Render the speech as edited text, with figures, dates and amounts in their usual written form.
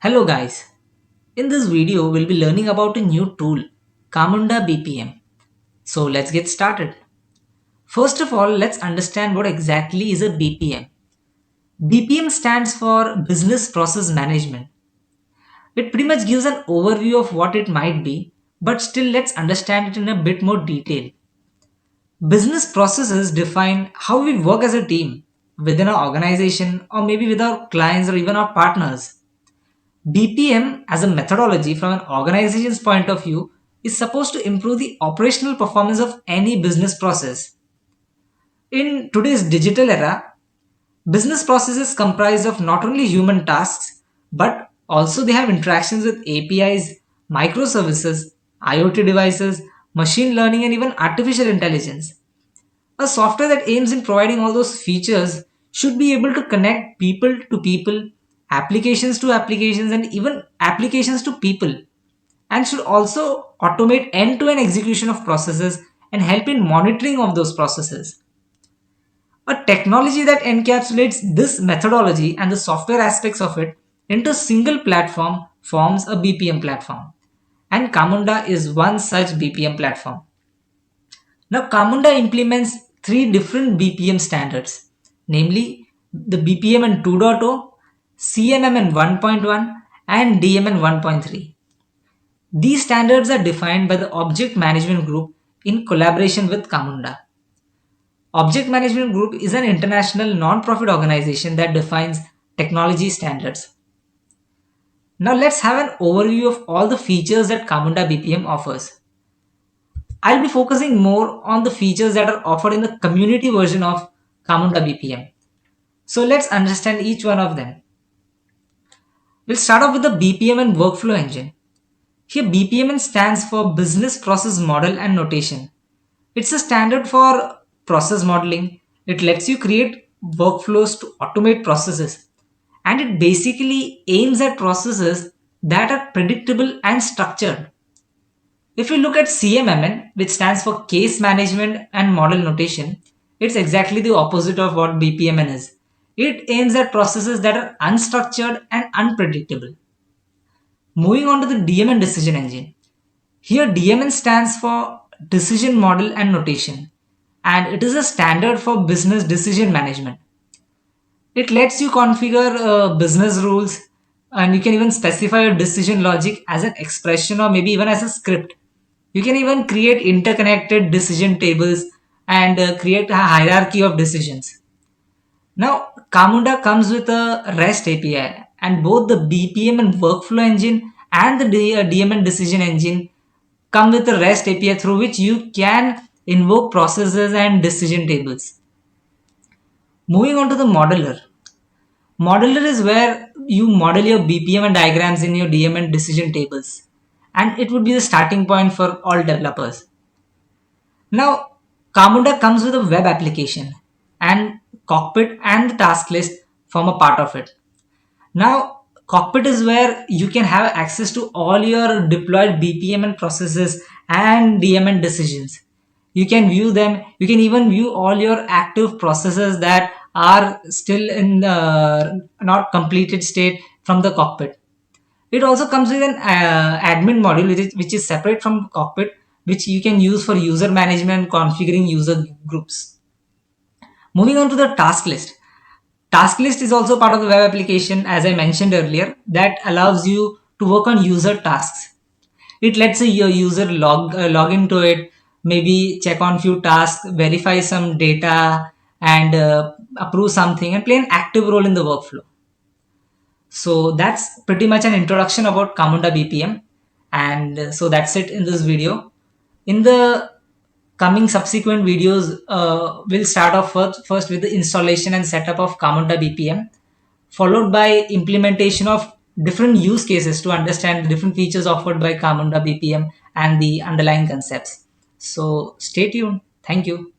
Hello guys, in this video we'll be learning about a new tool, Camunda BPM. So let's get started. First of all, let's understand what exactly is a BPM. BPM stands for Business Process Management. It pretty much gives an overview of what it might be, but still let's understand it in a bit more detail. Business processes define how we work as a team within our organization or maybe with our clients or even our partners. BPM as a methodology from an organization's point of view is supposed to improve the operational performance of any business process. In today's digital era, business processes comprise of not only human tasks but also they have interactions with APIs, microservices, IoT devices, machine learning and even artificial intelligence. A software that aims in providing all those features should be able to connect people, applications to applications, and even applications to people, and should also automate end to end execution of processes and help in monitoring of those processes. A technology that encapsulates this methodology and the software aspects of it into a single platform forms a BPM platform. And Camunda is one such BPM platform. Now, Camunda implements three different BPM standards, namely the BPM in 2.0, CMM in 1.1, and DMN 1.3. These standards are defined by the Object Management Group in collaboration with Camunda. Object Management Group is an international non-profit organization that defines technology standards. Now let's have an overview of all the features that Camunda BPM offers. I'll be focusing more on the features that are offered in the community version of Camunda BPM. So let's understand each one of them. We'll start off with the BPM and workflow engine. Here BPMN stands for Business Process Model and Notation. It's a standard for process modeling. It lets you create workflows to automate processes. And it basically aims at processes that are predictable and structured. If you look at CMMN, which stands for Case Management and Model Notation, it's exactly the opposite of what BPMN is. It aims at processes that are unstructured and unpredictable. Moving on to the DMN decision engine. Here DMN stands for Decision Model and Notation, and it is a standard for business decision management. It lets you configure business rules, and you can even specify your decision logic as an expression or maybe even as a script. You can even create interconnected decision tables and create a hierarchy of decisions. Now, Camunda comes with a REST API, and both the BPM and workflow engine and the DMN decision engine come with a REST API through which you can invoke processes and decision tables. Moving on to the modeler. Modeler is where you model your BPM and diagrams in your DMN decision tables, and it would be the starting point for all developers. Now, Camunda comes with a web application, and Cockpit and the task list form a part of it. Now, Cockpit is where you can have access to all your deployed BPM and processes and DMN decisions. You can view them. You can even view all your active processes that are still in the not completed state from the Cockpit. It also comes with an admin module which is separate from Cockpit, which you can use for user management, configuring user groups. Moving on to the task list. Task list is also part of the web application, as I mentioned earlier, that allows you to work on user tasks. It lets your user log into it, maybe check on few tasks, verify some data, and approve something, and play an active role in the workflow. So that's pretty much an introduction about Camunda BPM, and so that's it in this video. In the coming subsequent videos, we'll start off first with the installation and setup of Camunda BPM, followed by implementation of different use cases to understand the different features offered by Camunda BPM and the underlying concepts. So stay tuned. Thank you.